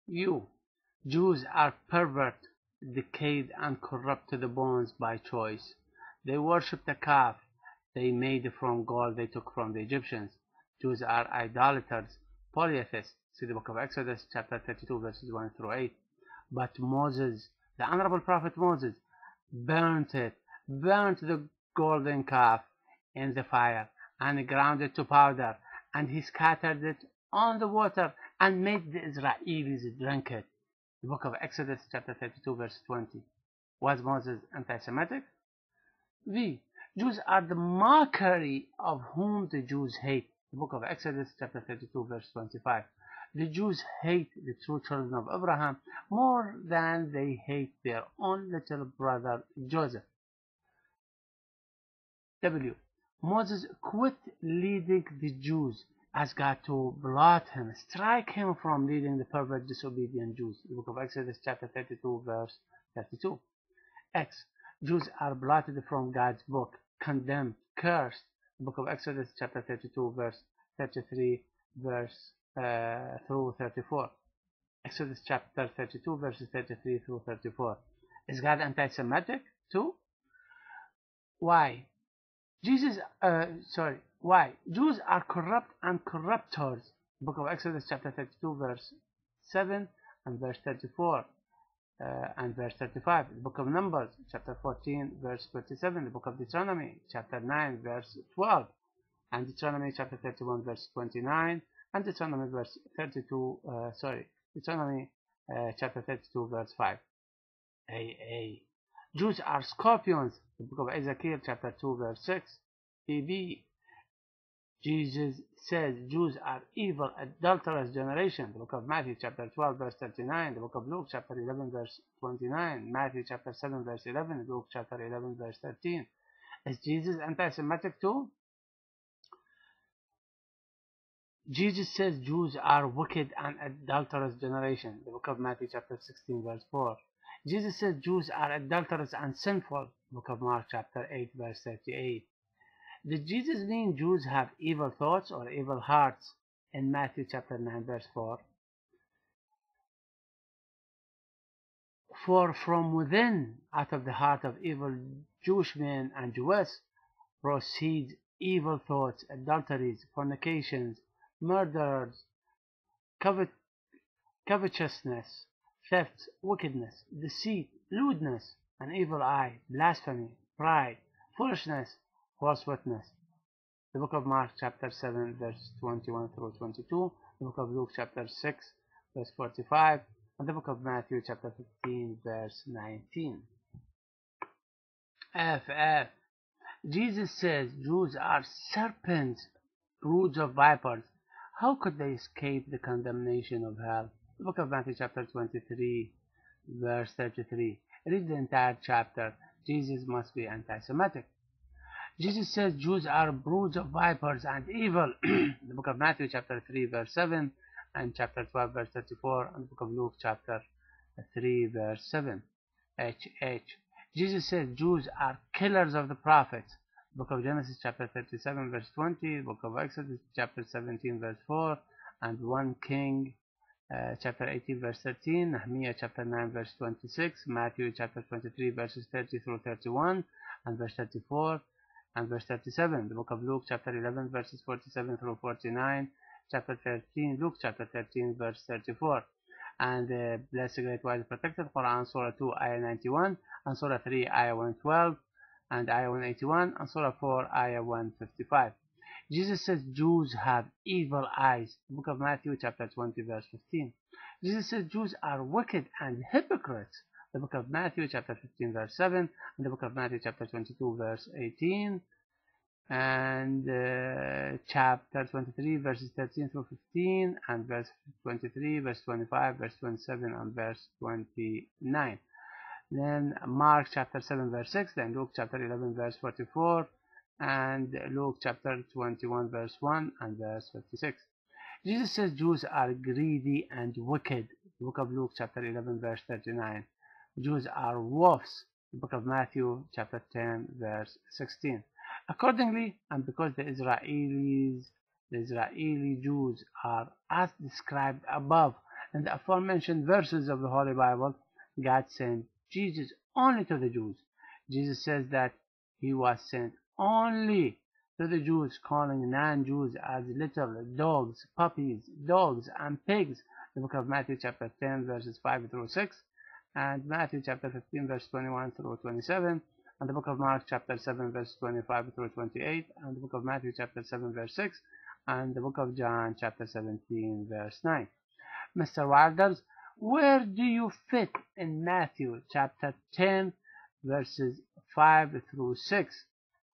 You Jews are pervert, decayed and corrupt to the bones by choice. They worship the calf they made from gold they took from the Egyptians. Jews are idolaters, polytheists. See the book of Exodus, chapter 32, verses 1 through 8. But Moses, the honorable prophet Moses, burnt the golden calf in the fire, and ground it to powder, and he scattered it on the water, and made the Israelis drink it. The book of Exodus, chapter 32, verse 20. Was Moses anti-Semitic? V. Jews are the mockery of whom the Jews hate. The book of Exodus, chapter 32, verse 25. The Jews hate the true children of Abraham more than they hate their own little brother Joseph. W. Moses quit leading the Jews as God to blot him, strike him from leading the pervert, disobedient Jews. The book of Exodus, chapter 32, verse 32. X. Jews are blotted from God's book, condemned, cursed. The book of Exodus, chapter 32, verse 33, through 34. Exodus chapter 32, verses 33 through 34. Is God anti-Semitic too? Why? Why? Jews are corrupt and corruptors. The book of Exodus chapter 32, verse 7 and verse 34. And verse 35, the book of Numbers, chapter 14, verse 27, the book of Deuteronomy, chapter 9, verse 12, and Deuteronomy, chapter 31, verse 29, and Deuteronomy, chapter 32, verse 5. A. Jews are scorpions, the book of Ezekiel, chapter 2, verse 6. B. Jesus says Jews are evil, adulterous generation. The book of Matthew, chapter 12, verse 39. The book of Luke, chapter 11, verse 29. Matthew, chapter 7, verse 11. Luke, chapter 11, verse 13. Is Jesus anti-Semitic too? Jesus says Jews are wicked and adulterous generation. The book of Matthew, chapter 16, verse 4. Jesus says Jews are adulterous and sinful. The book of Mark, chapter 8, verse 38. Did Jesus mean Jews have evil thoughts or evil hearts in Matthew chapter 9 verse 4? For from within, out of the heart of evil Jewish men and Jewess, proceeds evil thoughts, adulteries, fornications, murders, covetousness, thefts, wickedness, deceit, lewdness, an evil eye, blasphemy, pride, foolishness, false witness. The book of Mark chapter 7 verse 21 through 22, the book of Luke chapter 6 verse 45, and the book of Matthew chapter 15 verse 19. F. Jesus says Jews are serpents, broods of vipers. How could they escape the condemnation of hell? The book of Matthew chapter 23 verse 33. Read the entire chapter. Jesus must be anti-Semitic. Jesus says Jews are broods of vipers and evil. The book of Matthew chapter 3 verse 7 and chapter 12 verse 34 and the book of Luke chapter 3 verse 7. Jesus says Jews are killers of the prophets. The book of Genesis chapter 37 verse 20, the book of Exodus chapter 17 verse 4 and 1 King chapter 18 verse 13, Nehemiah chapter 9 verse 26, Matthew chapter 23 verses 30 through 31 and verse 34 and verse 37, the book of Luke chapter 11 verses 47 through 49, chapter 13, Luke chapter 13 verse 34, and Blessed Great Wise Protected Quran, Surah 2 ayah 91, and Surah 3 ayah 112, and ayah 181, and Surah 4 ayah 155. Jesus says Jews have evil eyes. The book of Matthew chapter 20 verse 15. Jesus says Jews are wicked and hypocrites. The book of Matthew chapter 15 verse 7, and the book of Matthew chapter 22 verse 18, and chapter 23 verses 13 through 15, and verse 23, verse 25, verse 27, and verse 29. Then Mark chapter 7 verse 6, then Luke chapter 11 verse 44, and Luke chapter 21 verse 1 and verse 56. Jesus says Jews are greedy and wicked. The book of Luke chapter 11 verse 39. Jews are wolves. The book of Matthew chapter 10 verse 16. Accordingly, and because the Israeli Jews are as described above, In the aforementioned verses of the Holy Bible, God sent Jesus only to the Jews. Jesus says that he was sent only to the Jews, calling non-Jews as little dogs, puppies, dogs, and pigs. The book of Matthew chapter 10 verses 5 through 6, and Matthew chapter 15 verse 21 through 27, and the book of Mark chapter 7 verse 25 through 28, and the book of Matthew chapter 7 verse 6, and the book of John chapter 17 verse 9. Mr. Wilders, where do you fit in Matthew chapter 10 verses 5 through 6,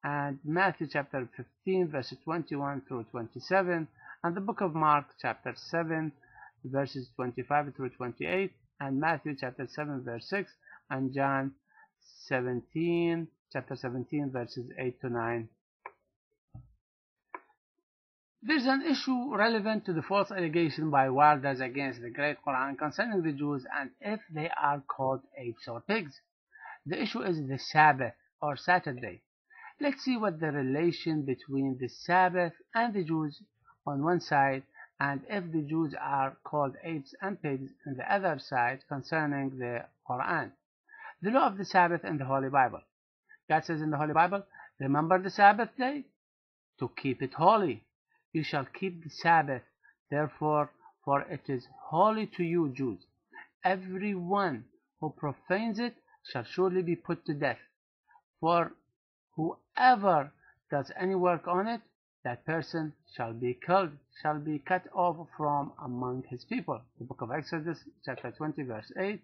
and Matthew chapter 15 verses 21 through 27, and the book of Mark chapter 7 verses 25 through 28, and Matthew chapter 7 verse 6, and John chapter 17 verses 8 to 9? There's an issue relevant to the false allegation by Wilders against the Great Quran concerning the Jews and if they are called apes or pigs. The issue is the Sabbath or Saturday. Let's see what the relation between the Sabbath and the Jews on one side, and if the Jews are called apes and pigs on the other side concerning the Quran. The law of the Sabbath in the Holy Bible. God says in the Holy Bible, remember the Sabbath day to keep it holy. You shall keep the Sabbath, therefore, for it is holy to you, Jews. Everyone who profanes it shall surely be put to death. For whoever does any work on it, that person shall be killed, shall be cut off from among his people. The book of Exodus, chapter 20, verse 8,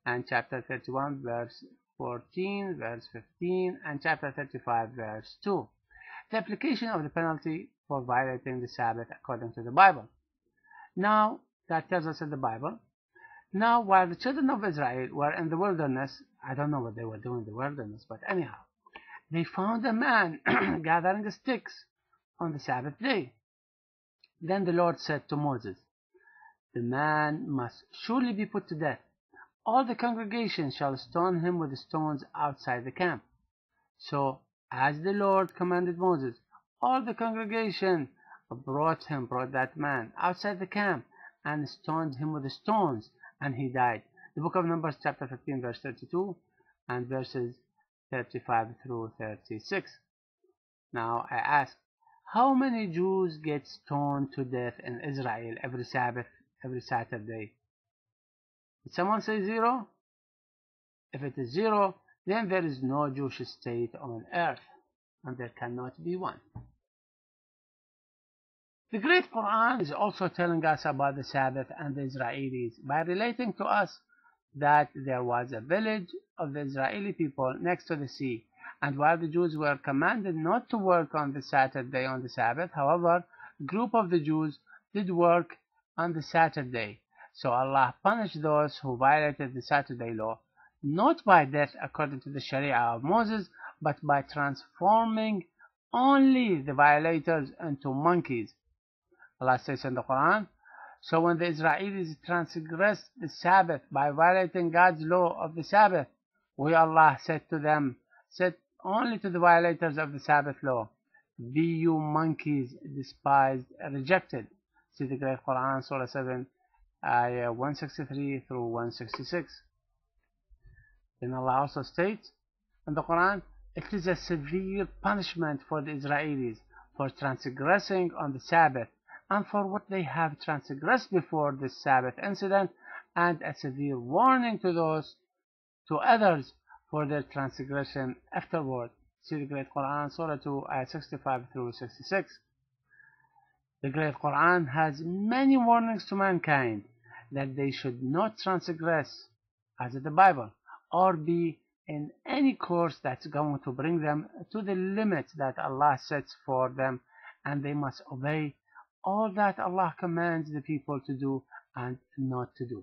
and chapter 31, verse 14, verse 15, and chapter 35, verse 2. The application of the penalty for violating the Sabbath according to the Bible. Now, God tells us in the Bible, now while the children of Israel were in the wilderness, I don't know what they were doing in the wilderness, but anyhow, they found a man gathering sticks on the Sabbath day. Then the Lord said to Moses, the man must surely be put to death. All the congregation shall stone him with stones outside the camp. So, as the Lord commanded Moses, all the congregation brought that man outside the camp and stoned him with the stones, and he died. The book of Numbers chapter 15 verse 32 and verses 35 through 36. Now I ask, how many Jews get stoned to death in Israel every Sabbath, every Saturday? Did someone say 0? If it is 0, then there is no Jewish state on earth, and there cannot be one. The Great Quran is also telling us about the Sabbath and the Israelis by relating to us that there was a village of the Israeli people next to the sea, and while the Jews were commanded not to work on the Saturday on the Sabbath, however, a group of the Jews did work on the Saturday. So Allah punished those who violated the Saturday law, not by death according to the Sharia of Moses, but by transforming only the violators into monkeys. Allah says in the Quran, so when the Israelis transgressed the Sabbath by violating God's law of the Sabbath, we Allah said to them, said only to the violators of the Sabbath law, be you monkeys despised, rejected. See the Great Quran, Surah 7, Ayah 163 through 166. Then Allah also states in the Quran, it is a severe punishment for the Israelis for transgressing on the Sabbath and for what they have transgressed before this Sabbath incident, and a severe warning to others for their transgression afterward. See the Great Quran, Surah 2, Ayah 65 through 66. The Great Quran has many warnings to mankind that they should not transgress, as in the Bible, or be in any course that's going to bring them to the limits that Allah sets for them, and they must obey all that Allah commands the people to do and not to do.